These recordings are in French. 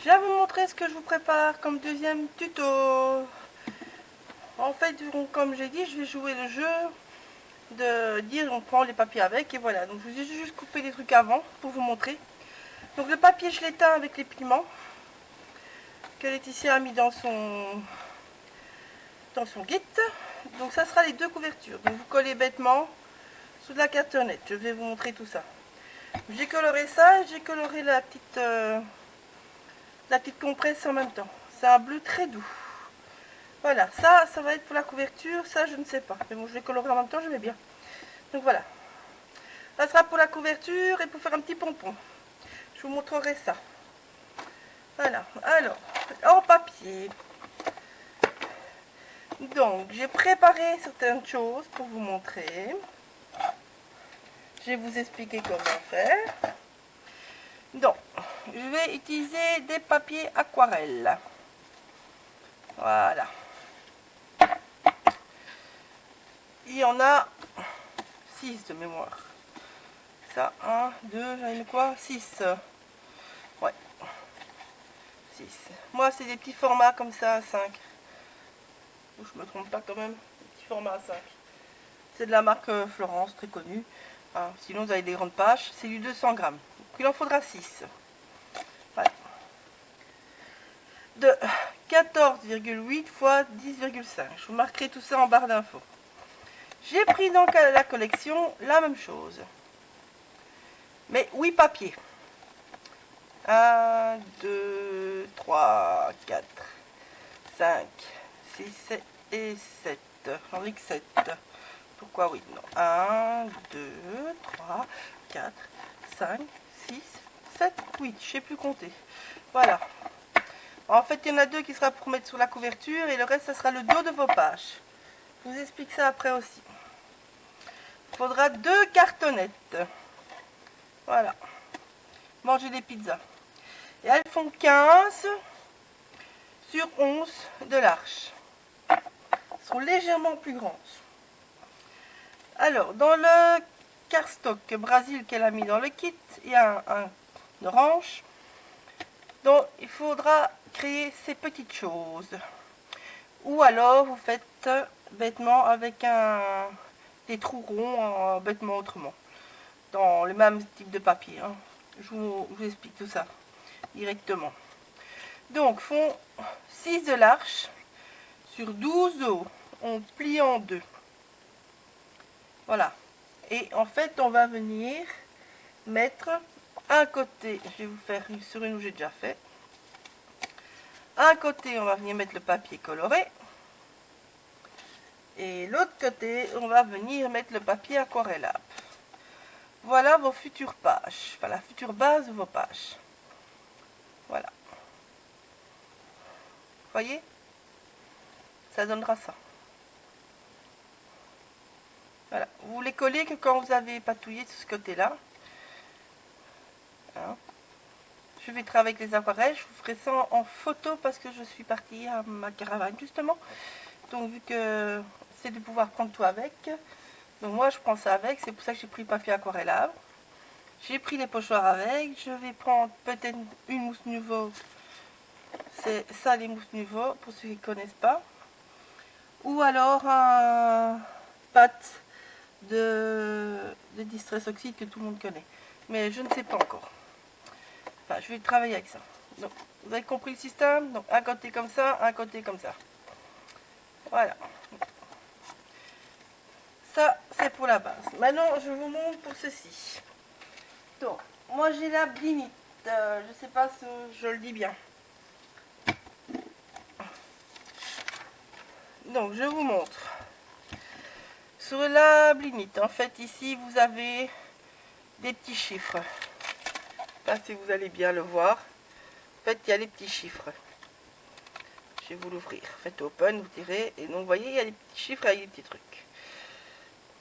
Je vais vous montrer ce que je vous prépare comme deuxième tuto. En fait, comme j'ai dit, je vais jouer le jeu de dire on prend les papiers avec et voilà. Donc je vous ai juste coupé les trucs avant pour vous montrer. Donc le papier, je l'éteins avec les pigments que Laetitia a mis dans son kit. Donc ça sera les deux couvertures. Donc vous collez bêtement sous de la cartonnette. Je vais vous montrer tout ça. J'ai coloré ça et j'ai coloré la petite compresse en même temps. C'est un bleu très doux. Voilà, ça va être pour la couverture, ça je ne sais pas. Mais bon, je vais colorer en même temps, j'aimais bien. Donc voilà. Ça sera pour la couverture et pour faire un petit pompon. Je vous montrerai ça. Voilà, alors, en papier. Donc, j'ai préparé certaines choses pour vous montrer. Je vais vous expliquer comment faire. Donc, je vais utiliser des papiers aquarelles. Voilà. Il y en a 6 de mémoire. Ça, 1, 2, j'en ai mis quoi 6. Ouais. 6. Moi, c'est des petits formats comme ça, à 5. Je me trompe pas quand même. Des petits formats à 5. C'est de la marque Florence, très connue. Hein, sinon, vous avez des grandes pages. C'est du 200 grammes. Donc, il en faudra 6. Voilà. De 14,8 x 10,5. Je vous marquerai tout ça en barre d'infos. J'ai pris dans la collection la même chose. Mais 8 papiers. 1, 2, 3, 4, 5, 6 et 7. J'en ai que 7. Pourquoi oui? Non. 1, 2, 3, 4, 5, 6, 7, 8. Je ne sais plus compter. Voilà. En fait, il y en a 2 qui sera pour mettre sur la couverture et le reste, ça sera le dos de vos pages. Je vous explique ça après aussi. Il faudra 2 cartonnettes. Voilà. Manger des pizzas. Et elles font 15 sur 11 de large. Elles sont légèrement plus grandes. Alors, dans le cardstock Brésil qu'elle a mis dans le kit, il y a un orange. Donc, il faudra créer ces petites choses. Ou alors, vous faites bêtement avec des trous ronds, bêtement autrement. Dans le même type de papier. Hein. Je vous explique tout ça directement. Donc, font 6 de large sur 12 de haut. On plie en deux. Voilà. Et en fait, on va venir mettre un côté, je vais vous faire sur une où j'ai déjà fait. Un côté, on va venir mettre le papier coloré. Et l'autre côté, on va venir mettre le papier aquarellable. Voilà vos futures pages. Enfin, la future base de vos pages. Voilà. Voyez? Ça donnera ça. Voilà. Vous les collez que quand vous avez patouillé de ce côté-là. Hein. Je vais travailler avec les aquarelles. Je vous ferai ça en photo parce que je suis partie à ma caravane justement. Donc vu que c'est de pouvoir prendre tout avec. Donc moi je prends ça avec. C'est pour ça que j'ai pris le papier aquarellable. J'ai pris les pochoirs avec. Je vais prendre peut-être une mousse Nuvo. C'est ça les mousses Nuvo pour ceux qui ne connaissent pas. Ou alors un pâte de Distress Oxide que tout le monde connaît. Mais je ne sais pas encore. Enfin, je vais travailler avec ça. Donc, vous avez compris le système? Donc, un côté comme ça, un côté comme ça. Voilà. Ça, c'est pour la base. Maintenant, je vous montre pour ceci. Donc, moi, j'ai la Blimit. Je ne sais pas si je le dis bien. Donc, je vous montre. Sur la Blimit, en fait, ici, vous avez des petits chiffres. Là, si vous allez bien le voir. En fait, il y a les petits chiffres. Je vais vous l'ouvrir. Faites open, vous tirez. Et donc, vous voyez, il y a des petits chiffres avec des petits trucs.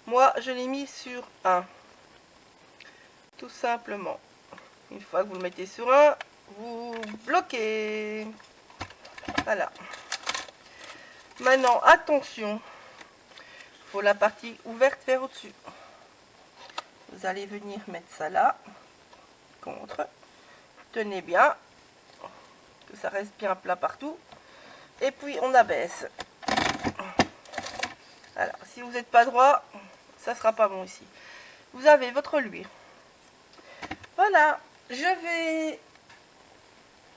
Moi, je l'ai mis sur 1. Tout simplement. Une fois que vous le mettez sur 1, vous bloquez. Voilà. Maintenant, attention. Il faut la partie ouverte vers au-dessus. Vous allez venir mettre ça là. Contre. Tenez bien. que ça reste bien plat partout. Et puis on abaisse. Alors, si vous n'êtes pas droit, ça sera pas bon ici. Vous avez votre luire. Voilà, je vais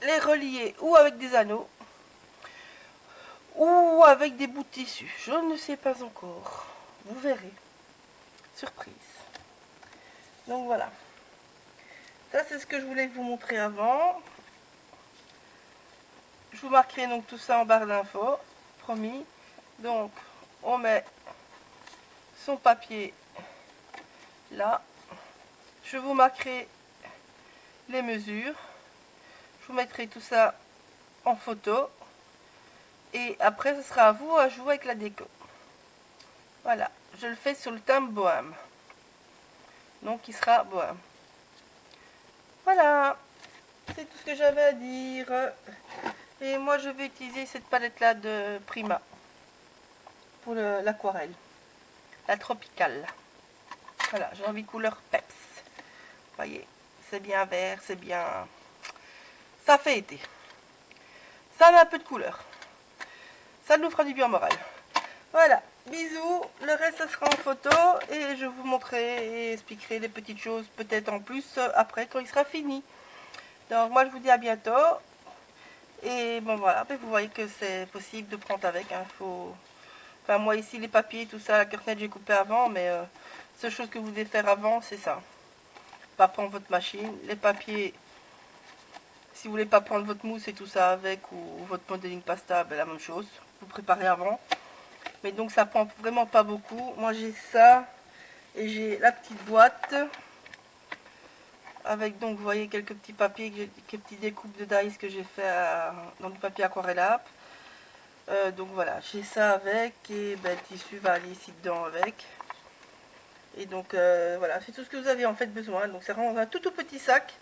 les relier ou avec des anneaux ou avec des bouts de tissu. Je ne sais pas encore. Vous verrez. Surprise. Donc voilà. Ça, c'est ce que je voulais vous montrer avant. Je vous marquerai donc tout ça en barre d'infos. Promis. Donc, on met son papier là. Je vous marquerai les mesures. Je vous mettrai tout ça en photo. Et après, ce sera à vous à jouer avec la déco. Voilà. Je le fais sur le thème bohème. Donc, il sera bohème. Voilà. C'est tout ce que j'avais à dire. Et moi, je vais utiliser cette palette-là de Prima. Pour l'aquarelle. La tropicale. Voilà. J'ai envie de couleur peps. Vous voyez. C'est bien vert. C'est bien... Ça fait été. Ça met un peu de couleur. Ça nous fera du bien moral. Voilà, bisous. Le reste, ça sera en photo. Et je vous montrerai et expliquerai des petites choses peut-être en plus après quand il sera fini. Donc moi, je vous dis à bientôt. Et bon, voilà. Mais vous voyez que c'est possible de prendre avec. Hein. Enfin, moi ici, les papiers, tout ça, la carnette, j'ai coupé avant. Mais seule chose que vous devez faire avant, c'est ça. Pas prendre votre machine. Les papiers... Si vous voulez pas prendre votre mousse et tout ça avec, ou votre modeling pasta, ben la même chose. Vous préparez avant. Mais donc ça prend vraiment pas beaucoup. Moi j'ai ça. Et j'ai la petite boîte. Avec donc vous voyez quelques petits papiers, quelques petites découpes de dice que j'ai fait dans du papier aquarellable. Donc voilà, j'ai ça avec. Et ben, le tissu va aller ici dedans avec. Et donc voilà, c'est tout ce que vous avez en fait besoin. Donc c'est vraiment un tout petit sac.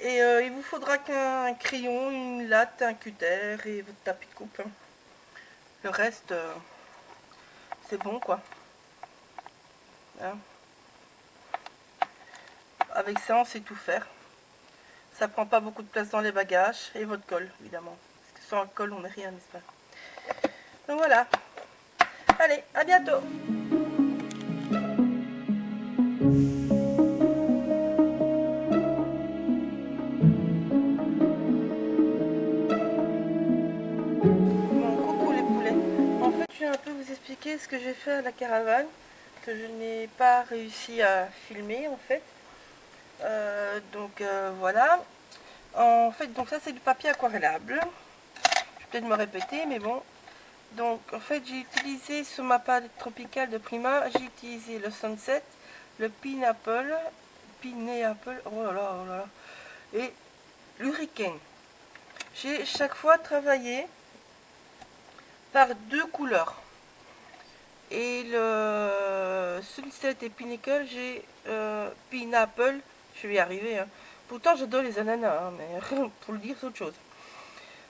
Et il vous faudra qu'un crayon, une latte, un cutter et votre tapis de coupe. Le reste, c'est bon quoi. Hein. Avec ça, on sait tout faire. Ça prend pas beaucoup de place dans les bagages. Et votre colle, évidemment. Parce que sans colle, on n'est rien, n'est-ce pas? Donc voilà. Allez, à bientôt. Coucou les poulets. En fait, je vais un peu vous expliquer ce que j'ai fait à la caravane, que je n'ai pas réussi à filmer en fait. Voilà. En fait, donc ça c'est du papier aquarellable. Je vais peut-être me répéter, mais bon. Donc en fait, j'ai utilisé sur ma palette tropicale de Prima, j'ai utilisé le Sunset, le Pineapple, oh là là, oh là là, et l'Hurricane. J'ai chaque fois travaillé par deux couleurs. Et le Sunset et Pinnacle, j'ai Pineapple, je vais y arriver. Hein. Pourtant, j'adore les ananas, hein, mais pour le dire, c'est autre chose.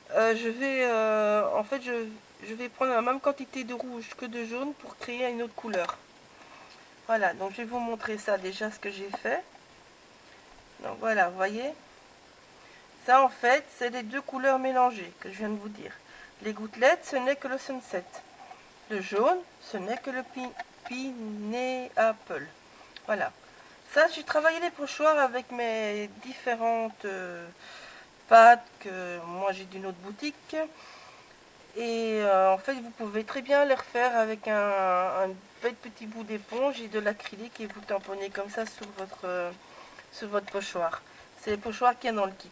En fait, je vais prendre la même quantité de rouge que de jaune pour créer une autre couleur. Voilà, donc je vais vous montrer ça déjà, ce que j'ai fait. Donc voilà, vous voyez. Ça, en fait, c'est les deux couleurs mélangées que je viens de vous dire. Les gouttelettes, ce n'est que le Sunset. Le jaune, ce n'est que le Pineapple. Voilà. Ça, j'ai travaillé les pochoirs avec mes différentes pâtes que moi j'ai d'une autre boutique. Et en fait, vous pouvez très bien les refaire avec un petit bout d'éponge et de l'acrylique et vous tamponnez comme ça sur votre pochoir. C'est les pochoirs qu'il y a dans le kit.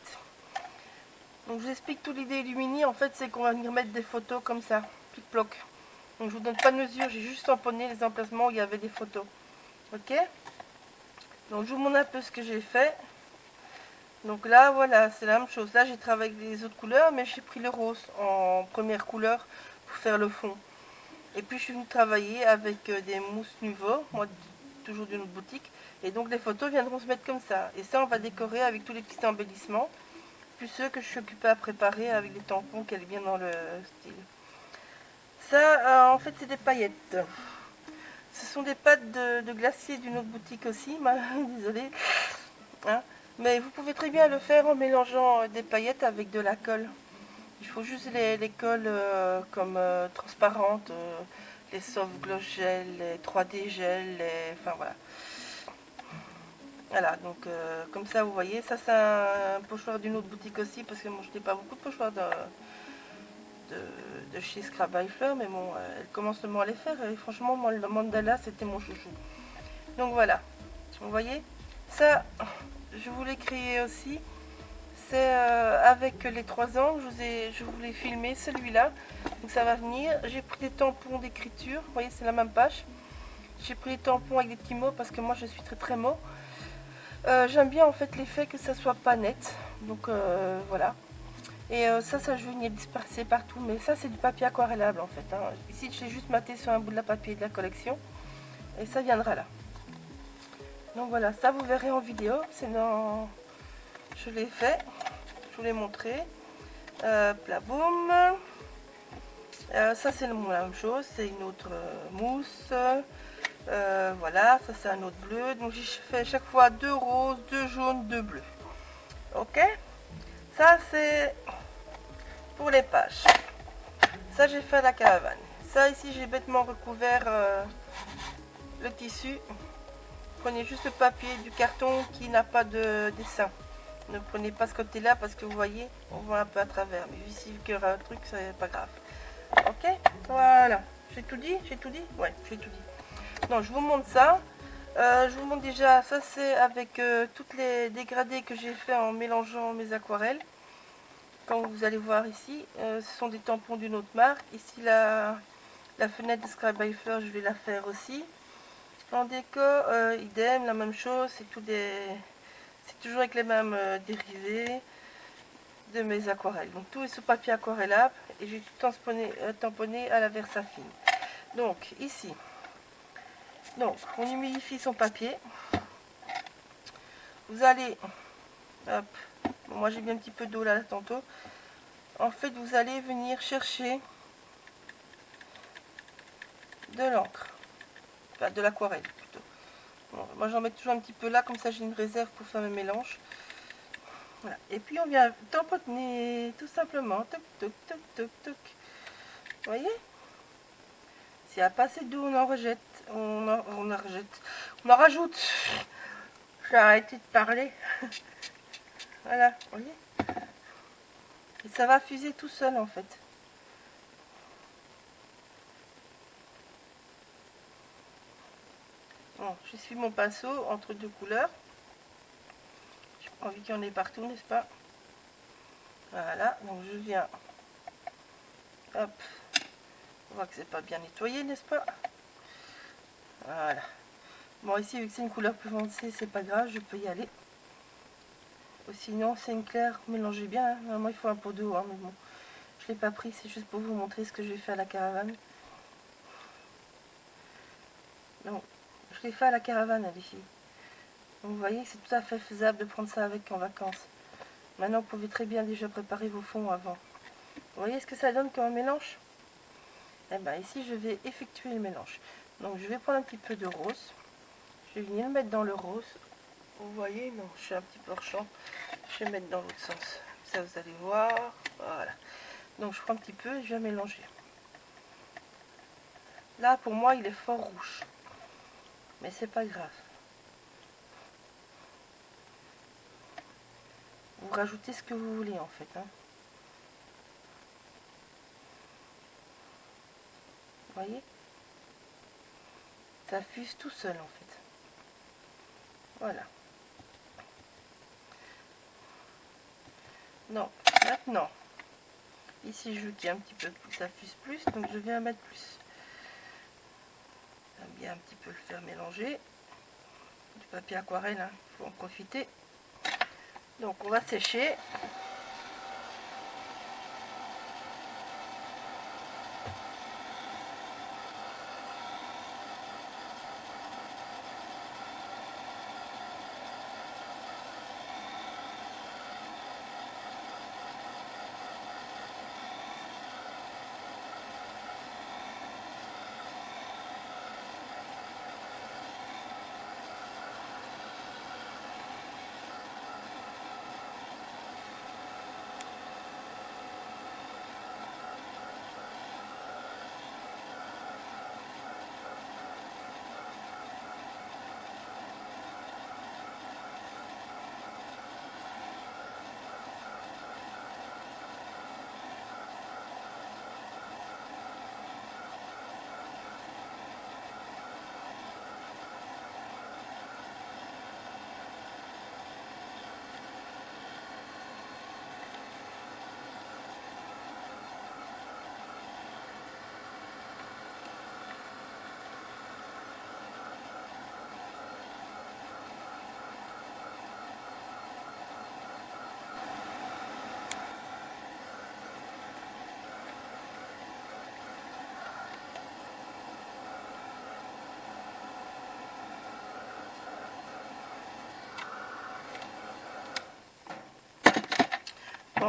Donc je vous explique toute l'idée Illumini. En fait, c'est qu'on va venir mettre des photos comme ça, plic-ploc. Donc je vous donne pas de mesure, j'ai juste tamponné les emplacements où il y avait des photos. Ok? Donc je vous montre un peu ce que j'ai fait. Donc là, voilà, c'est la même chose. Là, j'ai travaillé avec les autres couleurs, mais j'ai pris le rose en première couleur pour faire le fond. Et puis je suis venue travailler avec des mousses Nuvo, moi toujours d'une autre boutique. Et donc les photos viendront se mettre comme ça. Et ça, on va décorer avec tous les petits embellissements. Plus ceux que je suis occupée à préparer avec des tampons qu'elle est bien dans le style. Ça, en fait, c'est des paillettes. Ce sont des pâtes de glacier d'une autre boutique aussi. Désolée. Hein. Mais vous pouvez très bien le faire en mélangeant des paillettes avec de la colle. Il faut juste les colles comme transparentes, les soft gloss gel, les 3D gel, enfin voilà. Voilà, donc comme ça vous voyez, ça c'est un pochoir d'une autre boutique aussi, parce que moi je n'ai pas beaucoup de pochoirs de chez Scrap by Fleur, mais bon, elle commence seulement à les faire, et franchement moi le mandala c'était mon chouchou. Donc voilà, vous voyez, ça je voulais créer aussi, c'est avec les 3 angles, je voulais filmer celui-là, donc ça va venir, j'ai pris des tampons d'écriture, vous voyez c'est la même page, j'ai pris des tampons avec des petits mots, parce que moi je suis très très mot. J'aime bien en fait l'effet que ça soit pas net, donc voilà. Et ça je vais venir disperser partout, mais ça c'est du papier aquarellable en fait, hein. Ici j'ai juste maté sur un bout de la papier de la collection, et ça viendra là. Donc voilà, ça vous verrez en vidéo, c'est dans... Je l'ai fait, je vous l'ai montré. Là, boum. Ça c'est la même chose, c'est une autre mousse. Voilà, ça c'est un autre bleu. Donc j'ai fait chaque fois 2 roses, 2 jaunes, 2 bleus. Ok, ça c'est pour les pages. Ça j'ai fait à la caravane. Ça ici j'ai bêtement recouvert le tissu. Prenez juste le papier du carton qui n'a pas de dessin. Ne prenez pas ce côté là parce que vous voyez, on voit un peu à travers. Mais ici vu qu'il y aura un truc, c'est pas grave. Ok, voilà. J'ai tout dit? J'ai tout dit? Ouais, j'ai tout dit. Donc je vous montre ça. Je vous montre déjà, ça c'est avec toutes les dégradés que j'ai fait en mélangeant mes aquarelles. Comme vous allez voir ici, ce sont des tampons d'une autre marque. Ici la fenêtre de Scrap by Fleur, je vais la faire aussi. En déco, idem, la même chose, c'est toujours avec les mêmes dérivés de mes aquarelles. Donc tout est sous papier aquarellable et j'ai tout tamponné à la Versafine. Donc ici, donc on humidifie son papier. Vous allez, hop, bon, moi j'ai mis un petit peu d'eau là tantôt. En fait, vous allez venir chercher de l'encre, enfin de l'aquarelle plutôt. Bon, moi j'en mets toujours un petit peu là, comme ça j'ai une réserve pour faire mes mélanges. Voilà. Et puis on vient tamponner tout simplement, toc toc toc toc toc. Vous voyez? S'il n'y a pas assez d'eau, on en rejette, on en rajoute. J'ai arrêté de parler. Voilà, vous voyez? Et ça va fuser tout seul en fait. Bon, je suis mon pinceau entre deux couleurs. J'ai pas envie qu'il y en ait partout, n'est-ce pas? Voilà, donc je viens. Hop. On voit que c'est pas bien nettoyé, n'est-ce pas? Voilà. Bon, ici, vu que c'est une couleur plus foncée, c'est pas grave, je peux y aller. Ou sinon, c'est une claire, mélangez bien. Hein. Normalement, il faut un pot d'eau, hein, mais bon. Je l'ai pas pris, c'est juste pour vous montrer ce que j'ai fait à la caravane. Donc, je l'ai fait à la caravane, les filles. Donc, vous voyez que c'est tout à fait faisable de prendre ça avec en vacances. Maintenant, vous pouvez très bien déjà préparer vos fonds avant. Vous voyez ce que ça donne comme mélange? Eh bien, ici, je vais effectuer le mélange. Donc, je vais prendre un petit peu de rose. Je vais venir le mettre dans le rose. Vous voyez, non, je suis un petit peu hors champ. Je vais mettre dans l'autre sens. Ça, vous allez voir. Voilà. Donc, je prends un petit peu et je vais mélanger. Là, pour moi, il est fort rouge. Mais c'est pas grave. Vous rajoutez ce que vous voulez, en fait. Hein. Vous voyez? Ça fuse tout seul, en fait. Voilà. Non, maintenant, ici, je dis un petit peu plus, ça fuse plus, donc je vais en mettre plus. J'aime bien un petit peu le faire mélanger. Du papier aquarelle, hein, il faut en profiter. Donc, on va sécher.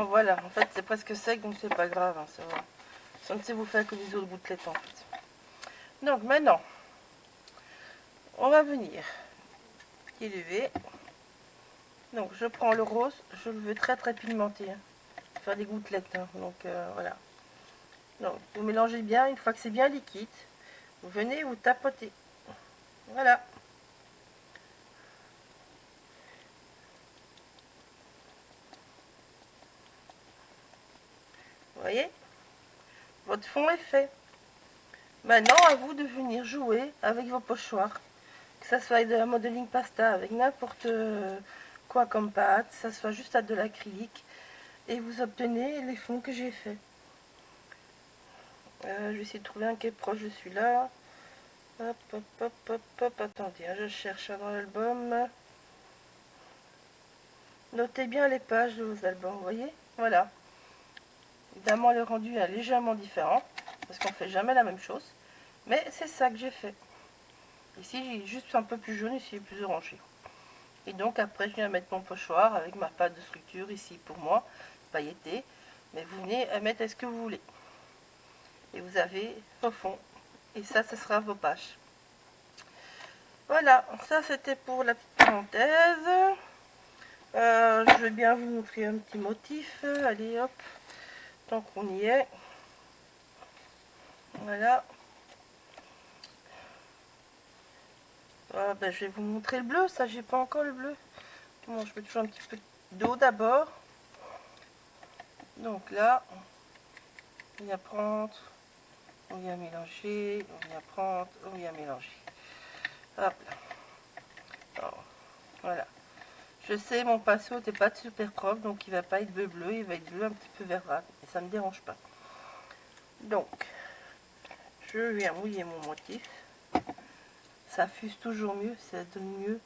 Non, voilà, en fait c'est presque sec, donc c'est pas grave, hein, ça va. Ça ne sait vous faire que des autres gouttelettes en fait. Donc maintenant, on va venir élever. Donc je prends le rose, je le veux très très pigmenté, hein, faire des gouttelettes, hein, donc voilà. Donc vous mélangez bien, une fois que c'est bien liquide, vous venez vous tapotez. Voilà. Vous voyez, votre fond est fait. Maintenant, à vous de venir jouer avec vos pochoirs. Que ça soit de la modeling pasta avec n'importe quoi comme pâte, que ça soit juste à de l'acrylique. Et vous obtenez les fonds que j'ai fait. Je vais essayer de trouver un qui est proche de celui-là. Hop, hop, hop, hop, hop. Attendez, hein, je cherche dans l'album. Notez bien les pages de vos albums, vous voyez. Voilà. Évidemment, le rendu est légèrement différent, parce qu'on ne fait jamais la même chose. Mais c'est ça que j'ai fait. Ici, j'ai juste un peu plus jaune, ici, plus orangé. Et donc, après, je viens mettre mon pochoir avec ma pâte de structure, ici, pour moi, pailletée. Mais vous venez à mettre ce que vous voulez. Et vous avez vos fonds. Et ça, ce sera vos pages. Voilà, ça, c'était pour la petite parenthèse. Je vais bien vous montrer un petit motif. Allez, hop. Tant qu'on y est. Voilà. Ben, je vais vous montrer le bleu, ça j'ai pas encore le bleu. Bon, je mets toujours un petit peu d'eau d'abord. Donc là, on vient prendre, on vient mélanger, on vient prendre, on vient mélanger. Hop là. Alors, voilà. Je sais, mon pinceau n'est pas super propre, donc il va pas être bleu, il va être bleu un petit peu verdâtre. Et ça ne me dérange pas. Donc, je viens mouiller mon motif. Ça fuse toujours mieux, ça donne mieux.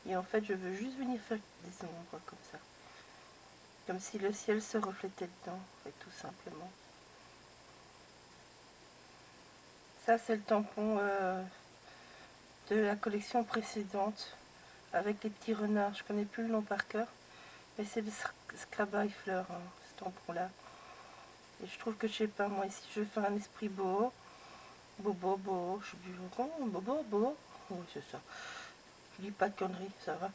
Et en fait, je veux juste venir faire des ombres comme ça. Comme si le ciel se reflétait dedans, en fait, tout simplement. Ça, c'est le tampon de la collection précédente, avec les petits renards. Je connais plus le nom par cœur, mais c'est le Skrabaille fleur, hein, ce tampon-là. Et je trouve que, je sais pas, moi, ici, je veux faire un esprit beau. Bobo, je dis, bobo. Oui, c'est ça. Je dis pas de conneries, ça va.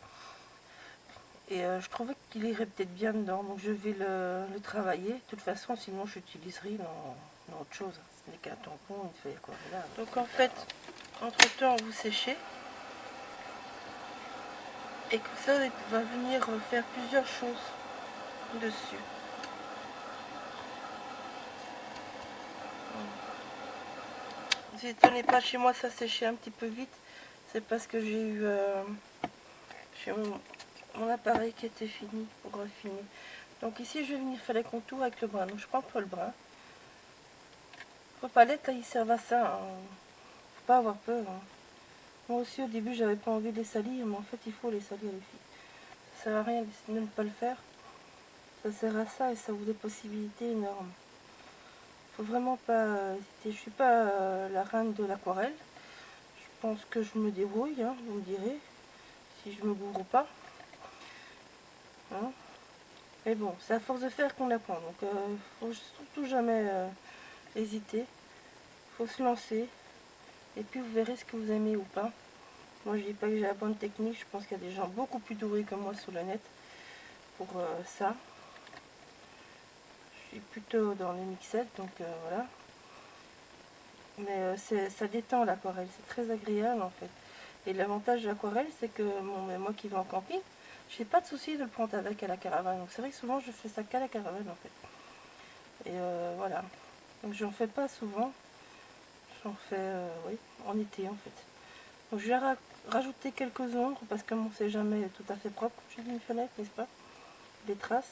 Et je trouvais qu'il irait peut-être bien dedans, donc je vais le travailler. De toute façon, sinon j'utiliserai dans autre chose. Ce n'est qu'un tampon, une feuille aquarellable. Donc en fait, entre temps, vous séchez. Et comme ça, on va venir faire plusieurs choses dessus. Ne vous étonnez pas, chez moi ça séchait un petit peu vite. C'est parce que j'ai eu chez mon appareil qui était fini pour finir. Donc ici, je vais venir faire les contours avec le brun. Donc je prends pas le brun. Vos palettes, là, ils servent à ça. Hein. Faut pas avoir peur. Hein. Moi aussi, au début, j'avais pas envie de les salir, mais en fait, il faut les salir, les filles. Ça sert à rien de ne pas le faire. Ça sert à ça et ça vous donne des possibilités énormes. Faut vraiment pas hésiter. Je suis pas la reine de l'aquarelle. Je pense que je me débrouille, hein, vous me direz, si je me gourre ou pas. Hein. Mais bon, c'est à force de faire qu'on apprend. Donc, faut surtout jamais hésiter. Faut se lancer. Et puis, vous verrez ce que vous aimez ou pas. Moi, je dis pas que j'ai la bonne technique. Je pense qu'il y a des gens beaucoup plus doués que moi sur le net pour ça. Je suis plutôt dans les mixettes, donc voilà. Mais ça détend l'aquarelle, c'est très agréable en fait. Et l'avantage de l'aquarelle, c'est que moi qui vais en camping, j'ai pas de souci de le prendre avec à la caravane. Donc c'est vrai que souvent je fais ça qu'à la caravane en fait. Et voilà. Donc j'en fais pas souvent. J'en fais oui, en été en fait. Donc je vais rajouter quelques ombres parce que bon, c'est jamais tout à fait propre chez une fenêtre, n'est-ce pas? Des traces.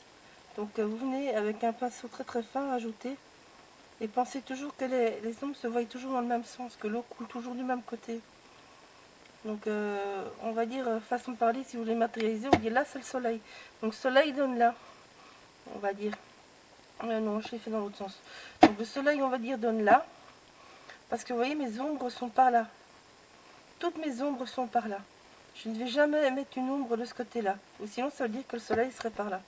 Donc vous venez avec un pinceau très très fin rajouter. Et pensez toujours que les ombres se voient toujours dans le même sens, que l'eau coule toujours du même côté. Donc on va dire, façon de parler, si vous voulez matérialiser, on dit là c'est le soleil. Donc soleil donne là, on va dire. Non, je l'ai fait dans l'autre sens. Donc le soleil, on va dire, donne là. Parce que vous voyez, mes ombres sont par là. Toutes mes ombres sont par là. Je ne vais jamais mettre une ombre de ce côté-là. Ou sinon, ça veut dire que le soleil serait par là.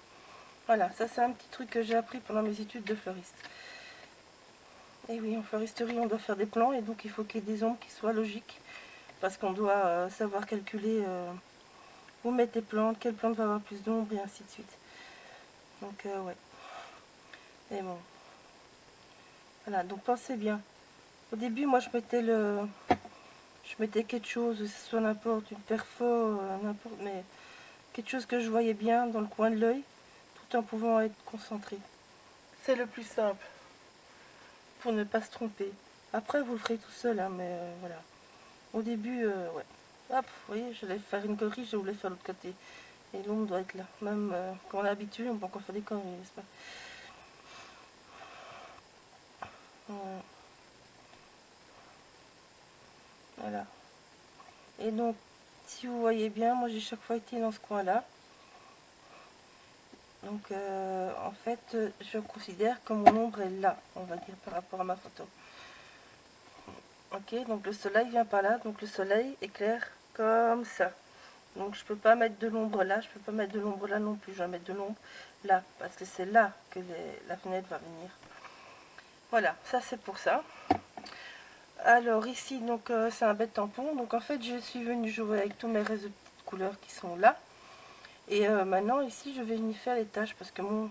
Voilà, ça c'est un petit truc que j'ai appris pendant mes études de fleuriste. Et oui, en fleuristerie, on doit faire des plans et donc il faut qu'il y ait des ombres qui soient logiques. Parce qu'on doit savoir calculer où mettre les plantes, quelle plante va avoir plus d'ombre et ainsi de suite. Donc ouais. Et bon. Voilà, donc pensez bien. Au début, moi je mettais quelque chose, que ce soit n'importe, une perfo, n'importe, mais quelque chose que je voyais bien dans le coin de l'œil, tout en pouvant être concentré. C'est le plus simple, pour ne pas se tromper. Après, vous le ferez tout seul, hein, mais voilà. Au début, ouais. Hop, vous voyez, j'allais faire une connerie, je voulais faire l'autre côté. Et l'ombre doit être là. Même quand on est habitué, on peut encore faire des conneries, n'est-ce pas? Voilà. Et donc, si vous voyez bien, moi j'ai chaque fois été dans ce coin-là. Donc, en fait, je considère que mon ombre est là, on va dire, par rapport à ma photo. Ok, donc le soleil vient par là, donc le soleil éclaire comme ça. Donc, je peux pas mettre de l'ombre là, je peux pas mettre de l'ombre là non plus. Je vais mettre de l'ombre là, parce que c'est là que la fenêtre va venir. Voilà, ça c'est pour ça. Alors ici, donc c'est un bête tampon. Donc en fait, je suis venue jouer avec tous mes réseaux de couleurs qui sont là. Et maintenant, ici, je vais venir faire les tâches parce que mon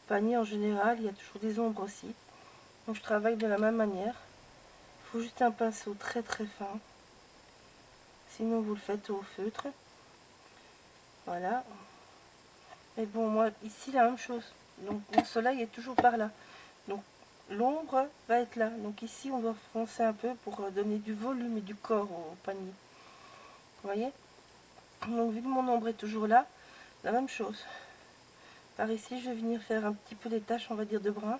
panier, en général, il y a toujours des ombres aussi. Donc je travaille de la même manière. Il faut juste un pinceau très très fin. Sinon, vous le faites au feutre. Voilà. Mais bon, moi, ici, la même chose. Donc mon soleil est toujours par là. Donc l'ombre va être là. Donc ici, on doit foncer un peu pour donner du volume et du corps au panier. Vous voyez? Donc vu que mon ombre est toujours là, la même chose. Par ici, je vais venir faire un petit peu des taches, on va dire, de brun,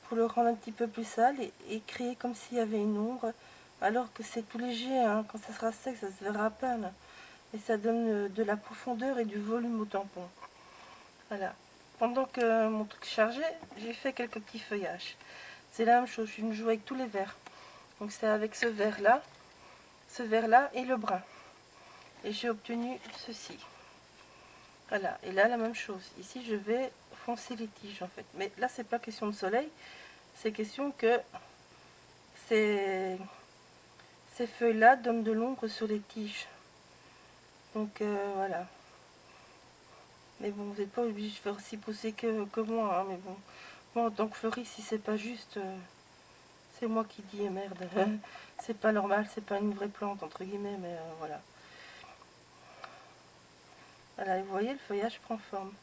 pour le rendre un petit peu plus sale et créer comme s'il y avait une ombre, alors que c'est tout léger, hein. Quand ça sera sec, ça se verra à peine. Et ça donne de la profondeur et du volume au tampon. Voilà. Pendant que mon truc chargeait, j'ai fait quelques petits feuillages. C'est la même chose, je joue avec tous les verts. Donc c'est avec ce vert-là et le brun. Et j'ai obtenu ceci. Voilà, et là la même chose. Ici je vais foncer les tiges en fait. Mais là c'est pas question de soleil, c'est question que ces feuilles-là donnent de l'ombre sur les tiges. Donc voilà. Mais bon, vous n'êtes pas obligé de faire aussi pousser que moi, hein, mais bon. Moi en tant que fleuriste, si c'est pas juste, c'est moi qui dis merde. C'est pas normal, c'est pas une vraie plante entre guillemets, mais voilà. Voilà, et vous voyez, le feuillage prend forme.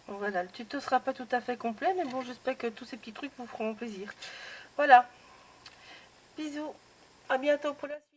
Donc voilà, le tuto sera pas tout à fait complet, mais bon, j'espère que tous ces petits trucs vous feront plaisir. Voilà, bisous, à bientôt pour la suite.